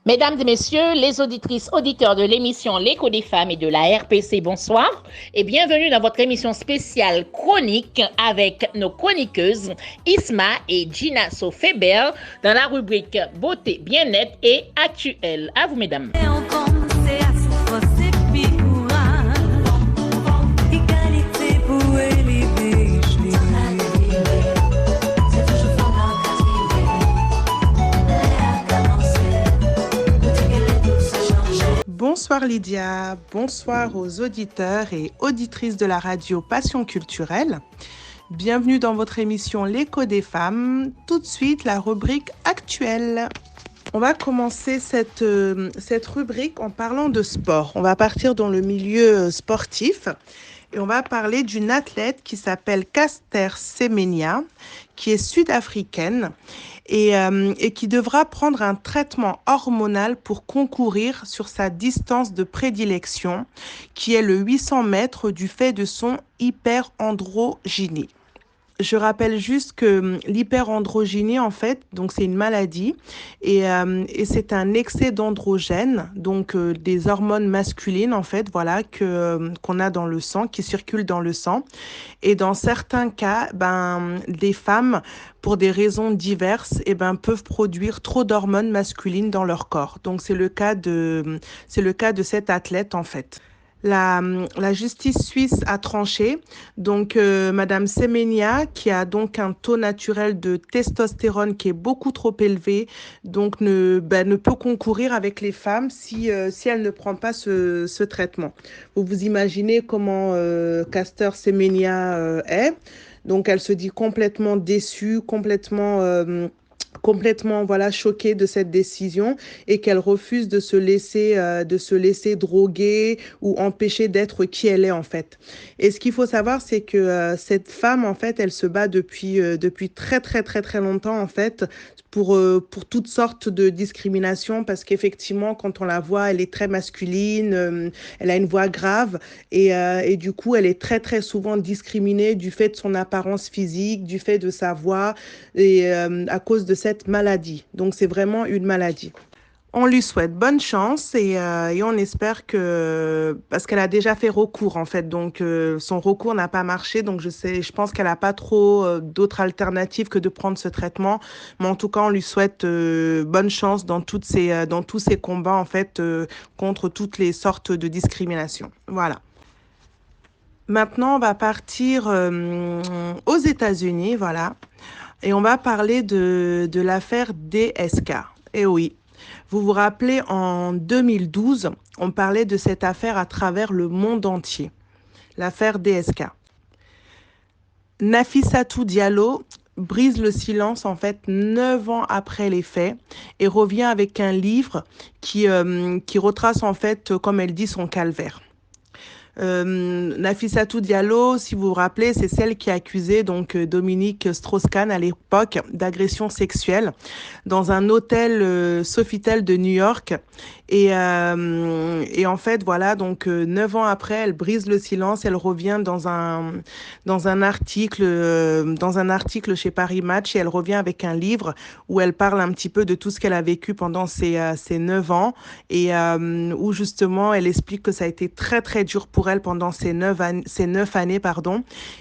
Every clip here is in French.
Mesdames et messieurs, les auditrices, auditeurs de l'émission L'écho des femmes et de la RPC, bonsoir et bienvenue dans votre émission spéciale chronique avec nos chroniqueuses Isma et Gina Sofeber dans la rubrique Beauté, bien-être et actuel. À vous, mesdames. Bonsoir Lydia, bonsoir aux auditeurs et auditrices de la radio Passion Culturelle. Bienvenue dans votre émission L'écho des femmes. Tout de suite, la rubrique actuelle. On va commencer cette rubrique en parlant de sport. On va partir dans le milieu sportif et on va parler d'une athlète qui s'appelle Caster Semenya, qui est sud-africaine et qui devra prendre un traitement hormonal pour concourir sur sa distance de prédilection, qui est le 800 mètres du fait de son hyperandrogynie. Je rappelle juste que l'hyperandrogynie, en fait, donc c'est une maladie et c'est un excès d'androgènes, donc des hormones masculines, en fait, voilà, qu'on a dans le sang, qui circulent dans le sang. Et dans certains cas, les femmes, pour des raisons diverses, peuvent produire trop d'hormones masculines dans leur corps. Donc c'est le cas de cette athlète, en fait. La justice suisse a tranché. Donc, Madame Semenya, qui a donc un taux naturel de testostérone qui est beaucoup trop élevé, donc ne peut concourir avec les femmes si elle ne prend pas ce traitement. Vous vous imaginez comment Caster Semenya est. Donc, elle se dit complètement déçue, complètement voilà choquée de cette décision et qu'elle refuse de se laisser droguer ou empêcher d'être qui elle est en fait. Et ce qu'il faut savoir, c'est que cette femme en fait, elle se bat depuis très très très très longtemps en fait pour toutes sortes de discriminations, parce qu'effectivement quand on la voit, elle est très masculine, elle a une voix grave et du coup elle est très très souvent discriminée du fait de son apparence physique, du fait de sa voix et à cause de cette maladie. Donc c'est vraiment une maladie. On lui souhaite bonne chance et on espère que, parce qu'elle a déjà fait recours en fait, donc son recours n'a pas marché, donc je pense qu'elle n'a pas trop d'autres alternatives que de prendre ce traitement, mais en tout cas on lui souhaite bonne chance dans tous ces combats en fait contre toutes les sortes de discrimination. Voilà. Maintenant on va partir aux États-Unis, voilà. Et on va parler de l'affaire DSK. Eh oui, vous vous rappelez, en 2012, on parlait de cette affaire à travers le monde entier. L'affaire DSK. Nafissatou Diallo brise le silence, en fait, 9 ans après les faits et revient avec un livre qui retrace, en fait, comme elle dit, son calvaire. Nafissatou Diallo, si vous vous rappelez, c'est celle qui accusait donc Dominique Strauss-Kahn à l'époque d'agression sexuelle dans un hôtel Sofitel de New York. Et en fait, voilà, donc 9 ans après, elle brise le silence, elle revient dans un article chez Paris Match et elle revient avec un livre où elle parle un petit peu de tout ce qu'elle a vécu pendant ces 9 ans et où justement elle explique que ça a été très très dur pour elle pendant ces 9 années,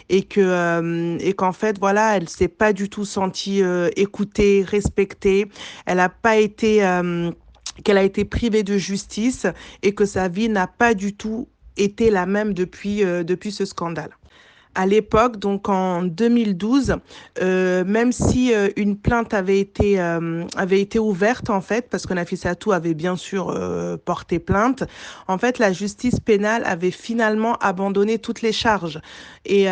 et qu'en fait, voilà, elle s'est pas du tout sentie écoutée, respectée, elle a pas été qu'elle a été privée de justice et que sa vie n'a pas du tout été la même depuis ce scandale. À l'époque, donc en 2012, même si une plainte avait été ouverte en fait, parce que Nafissatou avait bien sûr porté plainte, en fait la justice pénale avait finalement abandonné toutes les charges. Et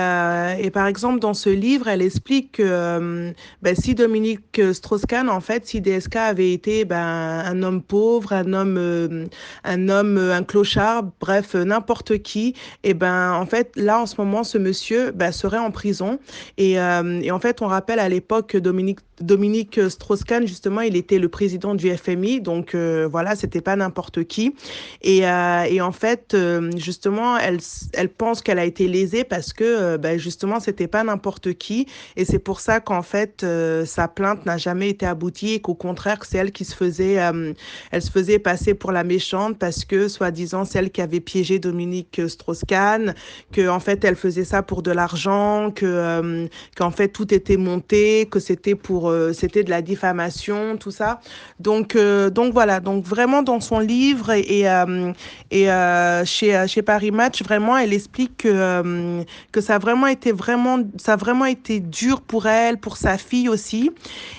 par exemple dans ce livre, elle explique que si Dominique Strauss-Kahn, en fait, si DSK avait été un homme pauvre, un clochard, bref n'importe qui, et en fait là en ce moment ce monsieur serait en prison et en fait on rappelle à l'époque que Dominique Dominique Strauss-Kahn, justement, il était le président du FMI, donc voilà, c'était pas n'importe qui. Et en fait, justement, elle pense qu'elle a été lésée parce que, justement, c'était pas n'importe qui. Et c'est pour ça qu'en fait, sa plainte n'a jamais été aboutie et qu'au contraire, c'est elle qui elle se faisait passer pour la méchante parce que, soi-disant, c'est elle qui avait piégé Dominique Strauss-Kahn, que en fait, elle faisait ça pour de l'argent, qu'en fait, tout était monté, que c'était de la diffamation, tout ça. Donc voilà. Donc vraiment dans son livre chez Paris Match, vraiment, elle explique que ça a vraiment été dur pour elle, pour sa fille aussi,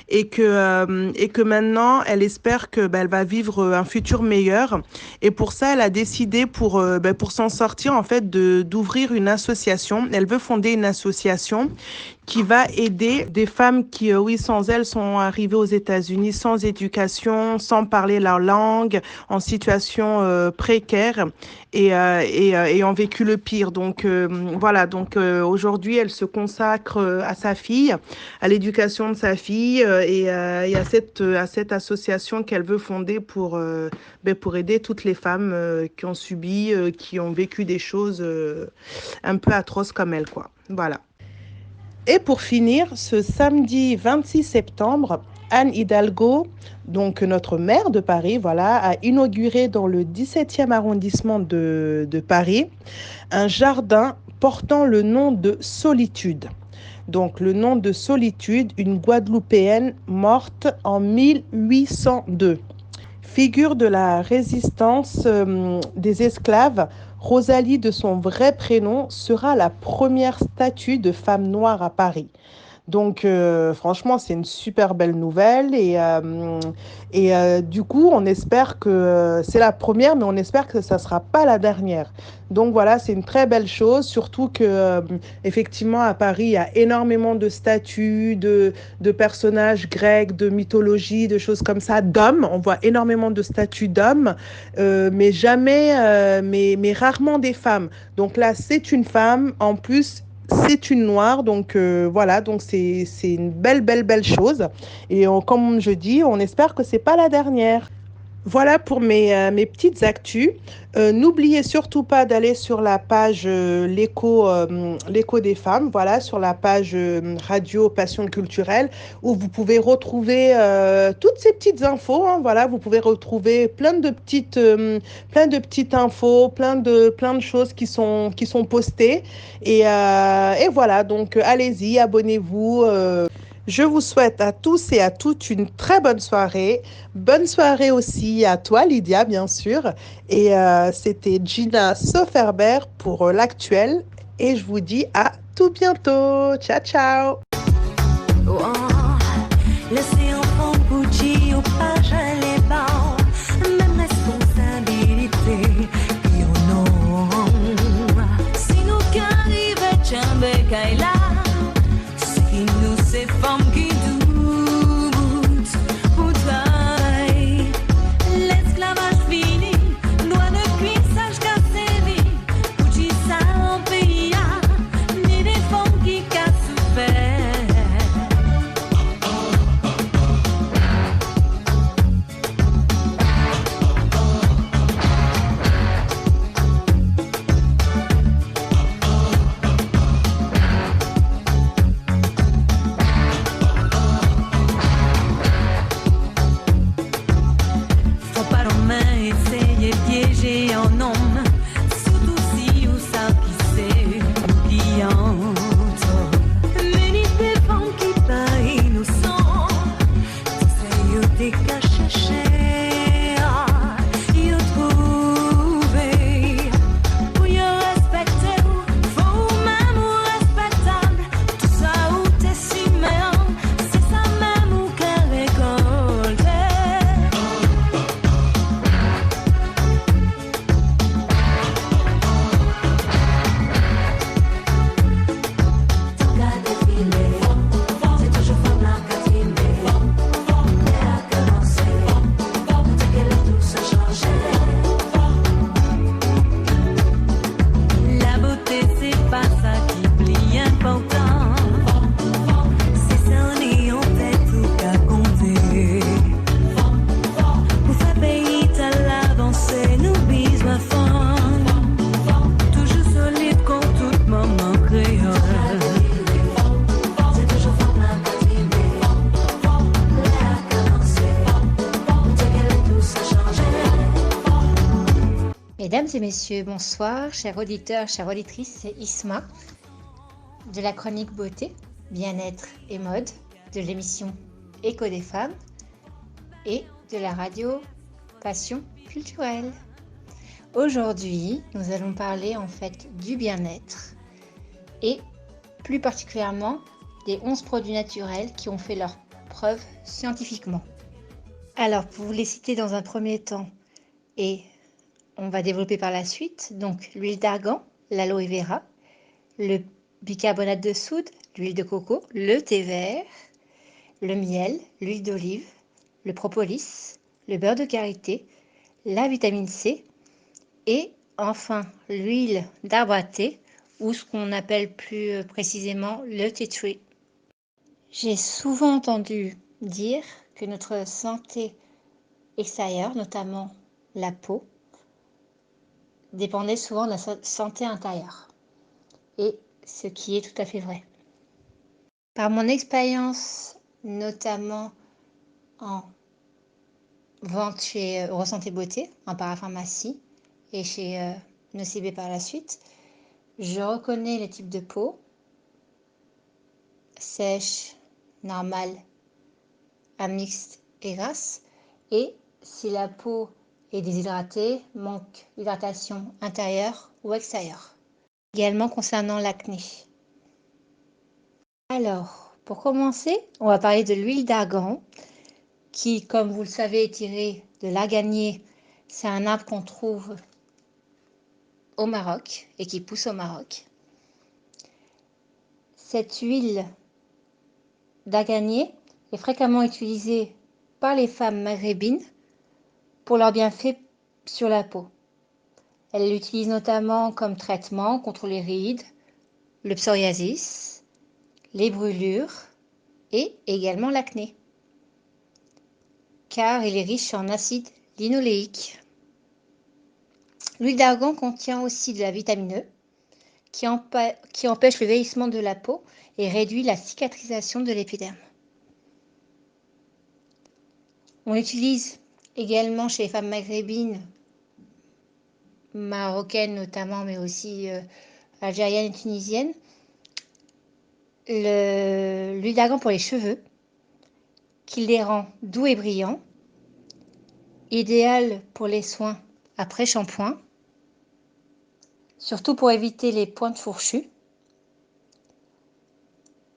et que maintenant, elle espère que elle va vivre un futur meilleur. Et pour ça, elle a décidé pour s'en sortir en fait d'ouvrir une association. Elle veut fonder une association qui va aider des femmes qui, oui, sans elles, sont arrivées aux États-Unis sans éducation, sans parler leur langue, en situation précaire et ont vécu le pire. Donc voilà, donc aujourd'hui, elle se consacre à sa fille, à l'éducation de sa fille et à cette association qu'elle veut fonder pour aider toutes les femmes qui ont subi, qui ont vécu des choses un peu atroces comme elle, quoi. Voilà. Et pour finir, ce samedi 26 septembre, Anne Hidalgo, donc notre maire de Paris, voilà, a inauguré dans le 17e arrondissement de Paris un jardin portant le nom de Solitude. Donc le nom de Solitude, une Guadeloupéenne morte en 1802. Figure de la résistance des esclaves, Rosalie, de son vrai prénom, sera la première statue de femme noire à Paris. Donc, franchement, c'est une super belle nouvelle. Et du coup, on espère que c'est la première, mais on espère que ça ne sera pas la dernière. Donc, voilà, c'est une très belle chose. Surtout que, effectivement, à Paris, il y a énormément de statues, de personnages grecs, de mythologie, de choses comme ça, d'hommes. On voit énormément de statues d'hommes, mais mais rarement des femmes. Donc là, c'est une femme. En plus, c'est une noire, donc voilà, donc c'est une belle chose. Et comme je dis, on espère que c'est pas la dernière. Voilà pour mes petites actus. N'oubliez surtout pas d'aller sur la page l'écho des femmes, voilà, sur la page Radio Passion Culturelle, où vous pouvez retrouver toutes ces petites infos, hein, voilà, vous pouvez retrouver plein de petites infos, plein de choses qui sont postées. Et voilà, donc allez-y, abonnez-vous. Je vous souhaite à tous et à toutes une très bonne soirée. Bonne soirée aussi à toi, Lydia, bien sûr. Et c'était Gina Soferber pour l'actuel. Et je vous dis à tout bientôt. Ciao, ciao. L'océan prend bougie au page les bords, même responsabilité. Et non, si nous qu'arrive Tchambé Kaila, si nous ces femmes qui doutent pour travail, l'esclavage fini, loin de cuissage qu'à sévi, pour qui ça en pays, ni des femmes qui qu'a souffert. Mesdames et messieurs, bonsoir, chers auditeurs, chères auditrices, c'est Isma de la chronique beauté, bien-être et mode de l'émission Écho des femmes et de la radio Passion culturelle. Aujourd'hui, nous allons parler en fait du bien-être et plus particulièrement des 11 produits naturels qui ont fait leurs preuves scientifiquement. Alors, pour vous les citer dans un premier temps, et on va développer par la suite, donc l'huile d'argan, l'aloe vera, le bicarbonate de soude, l'huile de coco, le thé vert, le miel, l'huile d'olive, le propolis, le beurre de karité, la vitamine C et enfin l'huile d'arbre à thé ou ce qu'on appelle plus précisément le tea tree. J'ai souvent entendu dire que notre santé extérieure, notamment la peau, dépendait souvent de la santé intérieure. Et ce qui est tout à fait vrai. Par mon expérience, notamment en vente chez Eurosanté Beauté, en parapharmacie, et chez Nocibé par la suite, je reconnais les types de peau, sèche, normale, mixte et grasse, et si la peau est déshydratée, manque d'hydratation intérieure ou extérieure. Également concernant l'acné. Alors, pour commencer, on va parler de l'huile d'argan, qui, comme vous le savez, est tirée de l'arganier. C'est un arbre qu'on trouve au Maroc et qui pousse au Maroc. Cette huile d'arganier est fréquemment utilisée par les femmes maghrébines pour leurs bienfaits sur la peau. Elles l'utilisent notamment comme traitement contre les rides, le psoriasis, les brûlures et également l'acné, car il est riche en acide linoléique. L'huile d'argan contient aussi de la vitamine E qui empêche le vieillissement de la peau et réduit la cicatrisation de l'épiderme. On l'utilise également chez les femmes maghrébines, marocaines notamment, mais aussi algériennes et tunisiennes. L'huile d'argan pour les cheveux, qui les rend doux et brillants, idéal pour les soins après shampoing, surtout pour éviter les pointes fourchues.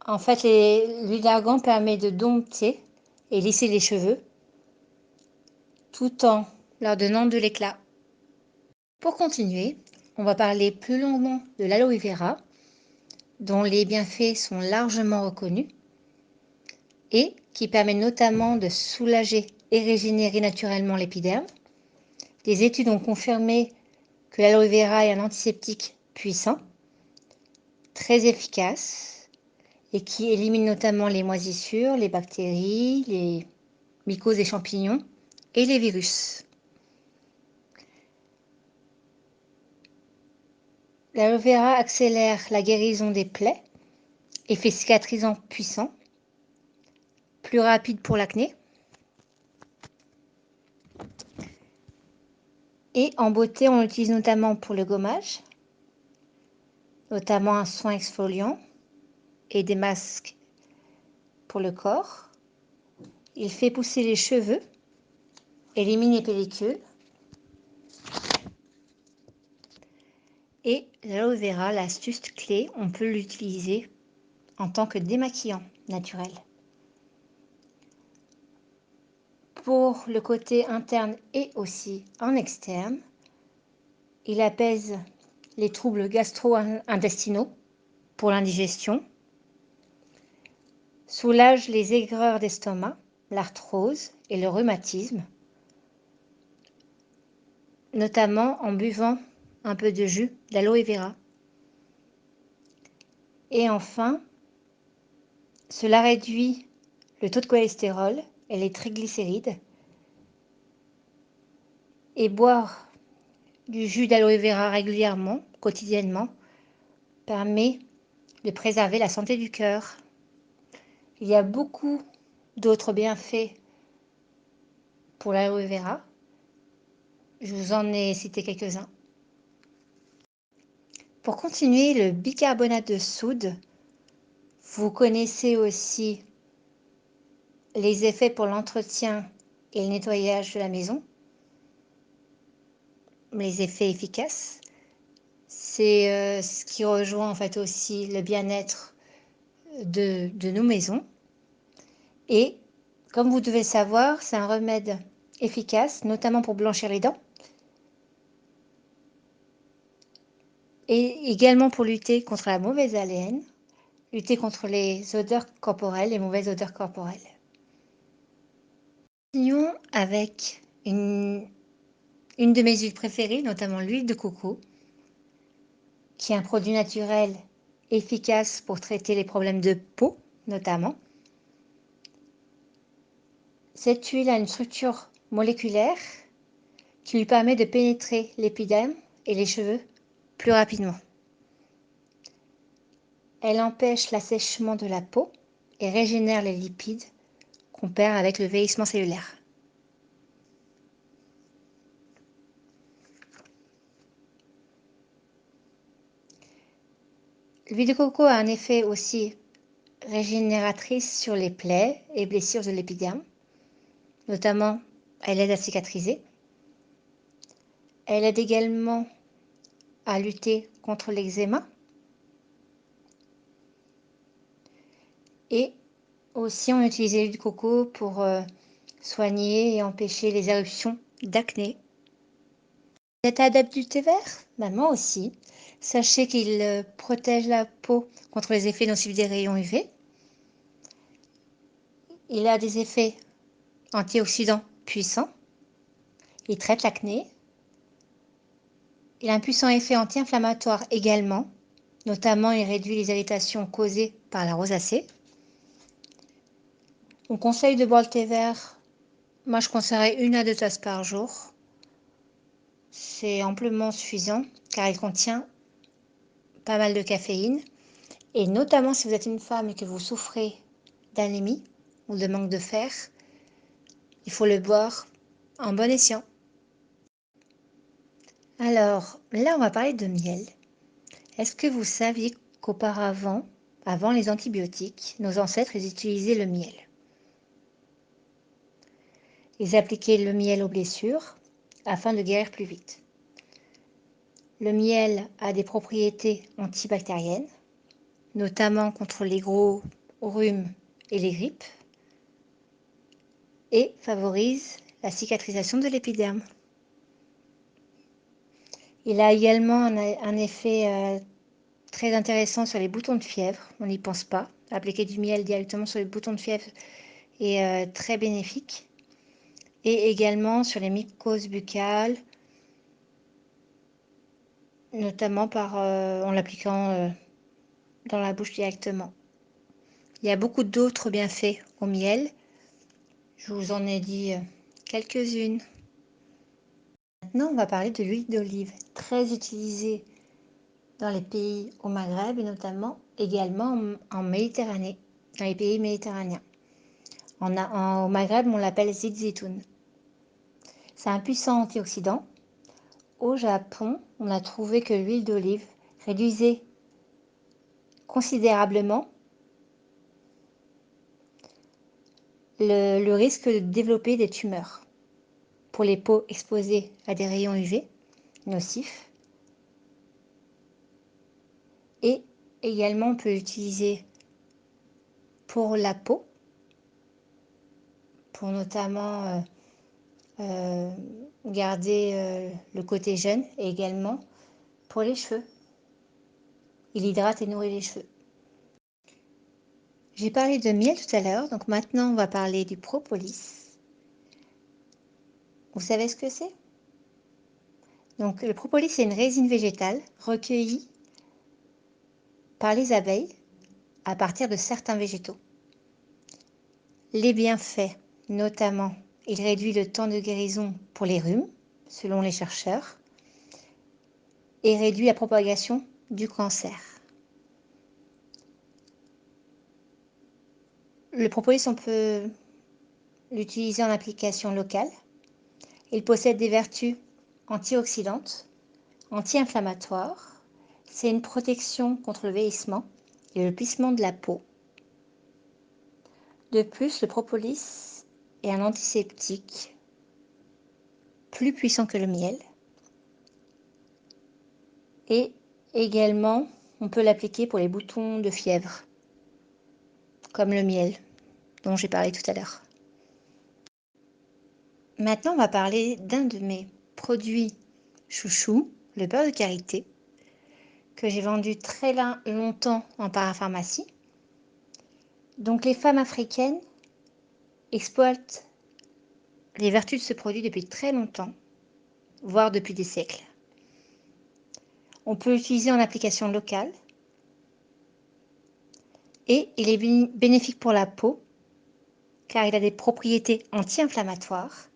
En fait, l'huile d'argan permet de dompter et lisser les cheveux, tout en leur donnant de l'éclat. Pour continuer, on va parler plus longuement de l'aloe vera, dont les bienfaits sont largement reconnus et qui permet notamment de soulager et régénérer naturellement l'épiderme. Des études ont confirmé que l'aloe vera est un antiseptique puissant, très efficace et qui élimine notamment les moisissures, les bactéries, les mycoses et champignons et les virus. L'aloe vera accélère la guérison des plaies, effet cicatrisant puissant, plus rapide pour l'acné. Et en beauté, on l'utilise notamment pour le gommage, notamment un soin exfoliant et des masques pour le corps. Il fait pousser les cheveux, élimine les pellicules. Et l'aloe vera, l'astuce clé, on peut l'utiliser en tant que démaquillant naturel. Pour le côté interne et aussi en externe, il apaise les troubles gastro-intestinaux pour l'indigestion, soulage les aigreurs d'estomac, l'arthrose et le rhumatisme, notamment en buvant un peu de jus d'aloe vera. Et enfin, cela réduit le taux de cholestérol et les triglycérides. Et boire du jus d'aloe vera régulièrement, quotidiennement, permet de préserver la santé du cœur. Il y a beaucoup d'autres bienfaits pour l'aloe vera. Je vous en ai cité quelques-uns. Pour continuer, le bicarbonate de soude, vous connaissez aussi les effets pour l'entretien et le nettoyage de la maison. Les effets efficaces, c'est ce qui rejoint en fait aussi le bien-être de nos maisons. Et comme vous devez le savoir, c'est un remède efficace, notamment pour blanchir les dents. Et également pour lutter contre la mauvaise haleine, lutter contre les odeurs corporelles, les mauvaises odeurs corporelles. Continuons avec une de mes huiles préférées, notamment l'huile de coco, qui est un produit naturel efficace pour traiter les problèmes de peau, notamment. Cette huile a une structure moléculaire qui lui permet de pénétrer l'épiderme et les cheveux plus rapidement. Elle empêche l'assèchement de la peau et régénère les lipides qu'on perd avec le vieillissement cellulaire. L'huile de coco a un effet aussi régénératrice sur les plaies et blessures de l'épiderme. Notamment, elle aide à cicatriser. Elle aide également à lutter contre l'eczéma. Et aussi, on utilise l'huile de coco pour soigner et empêcher les éruptions d'acné. Vous êtes adepte du thé vert? Moi aussi. Sachez qu'il protège la peau contre les effets nocifs des rayons UV. Il a des effets antioxydants puissants. Il traite l'acné. Il a un puissant effet anti-inflammatoire également. Notamment, il réduit les irritations causées par la rosacée. On conseille de boire le thé vert. Moi, je conseillerais 1 à 2 tasses par jour. C'est amplement suffisant car il contient pas mal de caféine. Et notamment, si vous êtes une femme et que vous souffrez d'anémie ou de manque de fer, il faut le boire en bon escient. Alors, là, on va parler de miel. Est-ce que vous saviez qu'auparavant, avant les antibiotiques, nos ancêtres ils utilisaient le miel? Ils appliquaient le miel aux blessures afin de guérir plus vite. Le miel a des propriétés antibactériennes, notamment contre les gros rhumes et les grippes, et favorise la cicatrisation de l'épiderme. Il a également un effet très intéressant sur les boutons de fièvre, on n'y pense pas. Appliquer du miel directement sur les boutons de fièvre est très bénéfique. Et également sur les mycoses buccales, notamment en l'appliquant dans la bouche directement. Il y a beaucoup d'autres bienfaits au miel. Je vous en ai dit quelques-unes. Maintenant, on va parler de l'huile d'olive, très utilisée dans les pays au Maghreb et notamment également en Méditerranée, dans les pays méditerranéens. Au Maghreb, on l'appelle zit zitoun. C'est un puissant antioxydant. Au Japon, on a trouvé que l'huile d'olive réduisait considérablement le risque de développer des tumeurs pour les peaux exposées à des rayons UV nocifs. Et également, on peut l'utiliser pour la peau, pour notamment garder le côté jeune et également pour les cheveux. Il hydrate et nourrit les cheveux. J'ai parlé de miel tout à l'heure, donc maintenant on va parler du propolis. Vous savez ce que c'est? Donc le propolis, c'est une résine végétale recueillie par les abeilles à partir de certains végétaux. Les bienfaits, notamment, il réduit le temps de guérison pour les rhumes, selon les chercheurs, et réduit la propagation du cancer. Le propolis, on peut l'utiliser en application locale. Il possède des vertus antioxydantes, anti-inflammatoires. C'est une protection contre le vieillissement et le plissement de la peau. De plus, le propolis est un antiseptique plus puissant que le miel. Et également, on peut l'appliquer pour les boutons de fièvre, comme le miel dont j'ai parlé tout à l'heure. Maintenant, on va parler d'un de mes produits chouchou, le beurre de karité, que j'ai vendu très longtemps en parapharmacie. Donc les femmes africaines exploitent les vertus de ce produit depuis très longtemps, voire depuis des siècles. On peut l'utiliser en application locale et il est bénéfique pour la peau car il a des propriétés anti-inflammatoires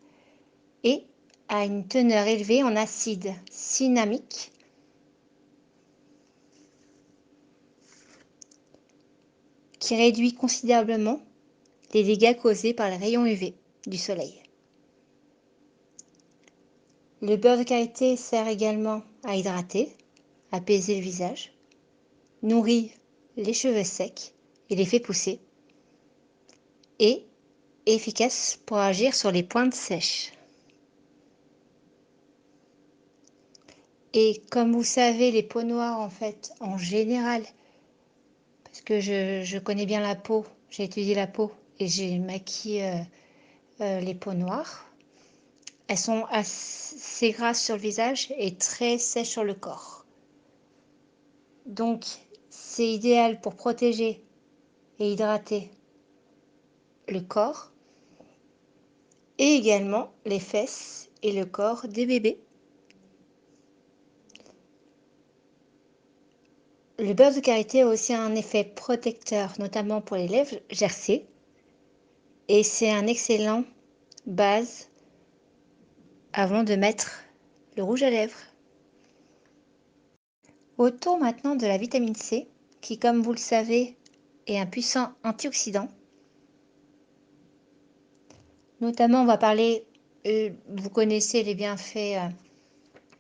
et a une teneur élevée en acide cinnamique qui réduit considérablement les dégâts causés par les rayons UV du soleil. Le beurre de karité sert également à hydrater, apaiser le visage, nourrit les cheveux secs et les fait pousser, et est efficace pour agir sur les pointes sèches. Et comme vous savez, les peaux noires, en fait, en général, parce que je connais bien la peau, j'ai étudié la peau et j'ai maquillé les peaux noires. Elles sont assez grasses sur le visage et très sèches sur le corps. Donc, c'est idéal pour protéger et hydrater le corps et également les fesses et le corps des bébés. Le beurre de karité a aussi un effet protecteur, notamment pour les lèvres gercées, et c'est un excellent base avant de mettre le rouge à lèvres. Autour maintenant de la vitamine C, qui comme vous le savez est un puissant antioxydant. Notamment on va parler, vous connaissez les bienfaits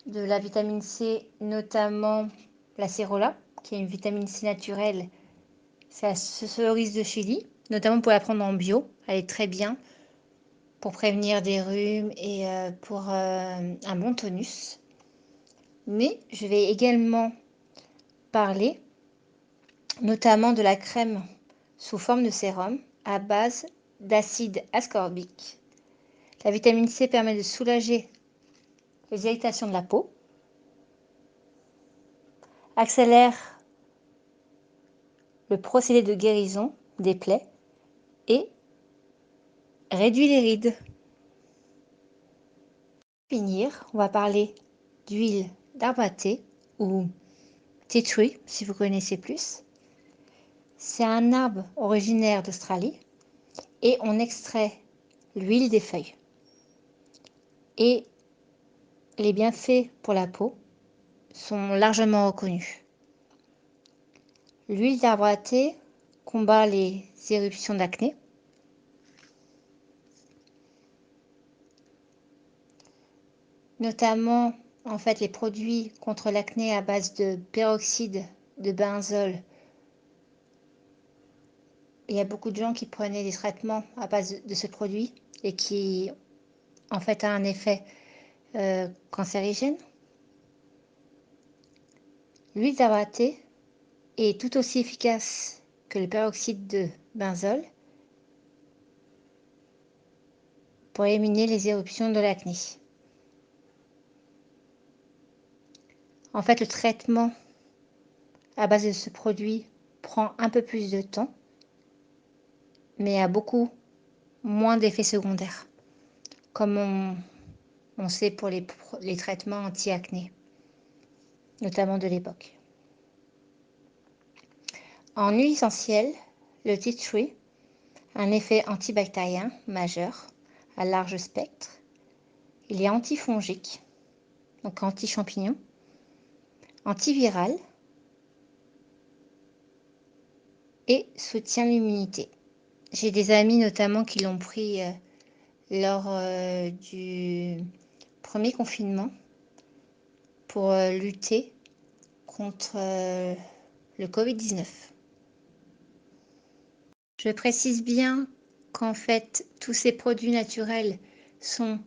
de la vitamine C, notamment l'acérola, qui est une vitamine C naturelle. C'est la cerise de Chili, notamment pour la prendre en bio, elle est très bien pour prévenir des rhumes et pour un bon tonus. Mais je vais également parler notamment de la crème sous forme de sérum à base d'acide ascorbique. La vitamine C permet de soulager les irritations de la peau, accélère le procédé de guérison des plaies et réduit les rides. Pour finir, on va parler d'huile d'arbre à thé ou tea tree si vous connaissez plus. C'est un arbre originaire d'Australie et on extrait l'huile des feuilles. Et les bienfaits pour la peau sont largement reconnus. L'huile d'arbre à thé combat les éruptions d'acné, notamment en fait les produits contre l'acné à base de peroxyde de benzol. Il y a beaucoup de gens qui prenaient des traitements à base de ce produit et qui en fait a un effet cancérigène. L'huile d'arbre à thé est tout aussi efficace que le peroxyde de benzol pour éliminer les éruptions de l'acné. En fait, le traitement à base de ce produit prend un peu plus de temps, mais a beaucoup moins d'effets secondaires, comme on sait pour les traitements anti-acné, notamment de l'époque. En huile essentielle, le tea tree a un effet antibactérien majeur à large spectre. Il est antifongique, donc anti-champignon, antiviral et soutient l'immunité. J'ai des amis notamment qui l'ont pris lors du premier confinement pour lutter contre le Covid-19. Je précise bien qu'en fait, tous ces produits naturels sont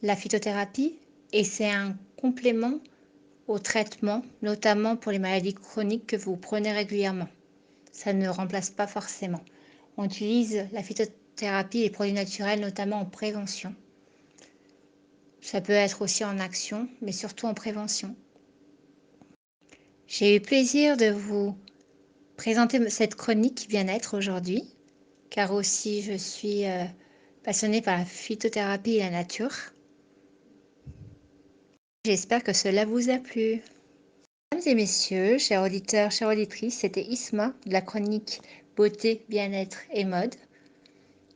la phytothérapie et c'est un complément au traitement, notamment pour les maladies chroniques que vous prenez régulièrement. Ça ne remplace pas forcément. On utilise la phytothérapie et les produits naturels notamment en prévention. Ça peut être aussi en action, mais surtout en prévention. J'ai eu plaisir de vous présenter cette chronique bien-être aujourd'hui, car aussi je suis passionnée par la phytothérapie et la nature. J'espère que cela vous a plu. Mesdames et messieurs, chers auditeurs, chères auditrices, c'était Isma de la chronique Beauté, Bien-être et Mode,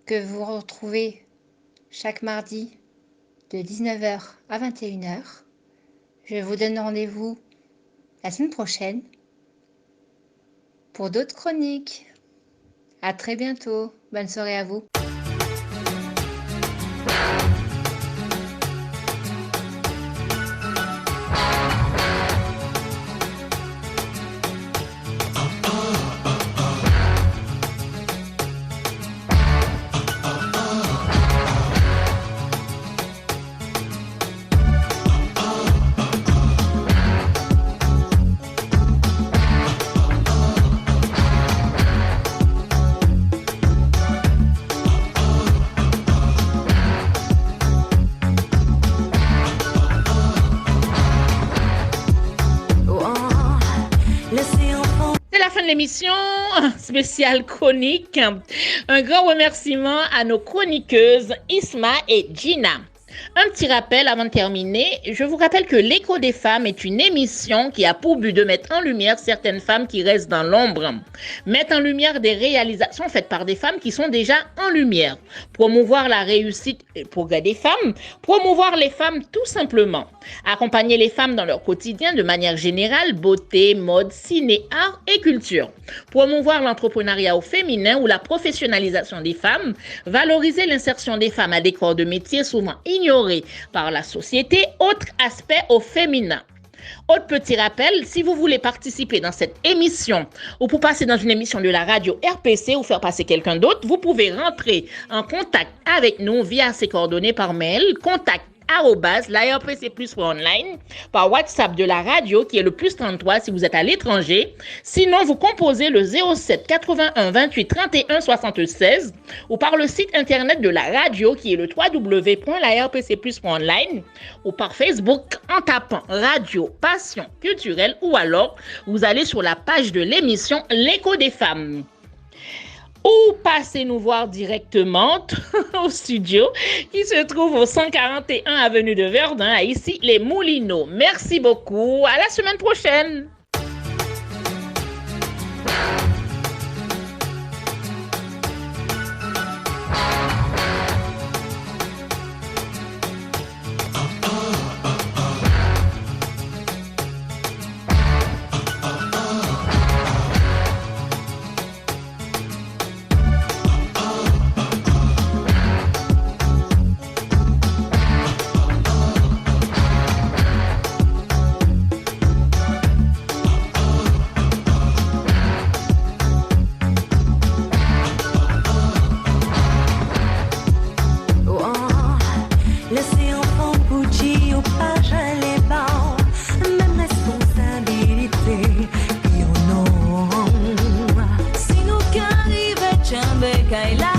que vous retrouvez chaque mardi de 19h à 21h. Je vous donne rendez-vous la semaine prochaine pour d'autres chroniques. À très bientôt. Bonne soirée à vous. L'émission spéciale chronique. Un grand remerciement à nos chroniqueuses Isma et Gina. Un petit rappel avant de terminer, je vous rappelle que l'Écho des femmes est une émission qui a pour but de mettre en lumière certaines femmes qui restent dans l'ombre, mettre en lumière des réalisations faites par des femmes qui sont déjà en lumière, promouvoir la réussite et le progrès des femmes, promouvoir les femmes tout simplement, accompagner les femmes dans leur quotidien de manière générale, beauté, mode, ciné, art et culture, promouvoir l'entrepreneuriat au féminin ou la professionnalisation des femmes, valoriser l'insertion des femmes à des corps de métier souvent ignorés par la société, autre aspect au féminin. Autre petit rappel, si vous voulez participer dans cette émission ou pour passer dans une émission de la radio RPC ou faire passer quelqu'un d'autre, vous pouvez rentrer en contact avec nous via ces coordonnées par mail, contact@larpc+.online, par WhatsApp de la radio qui est le +33 si vous êtes à l'étranger. Sinon, vous composez le 07 81 28 31 76 ou par le site internet de la radio qui est le www.larpc+.online ou par Facebook en tapant Radio Passion Culturelle ou alors vous allez sur la page de l'émission L'Écho des femmes. Ou passez nous voir directement au studio qui se trouve au 141 avenue de Verdun, à ici les Moulineaux. Merci beaucoup. À la semaine prochaine. Kaila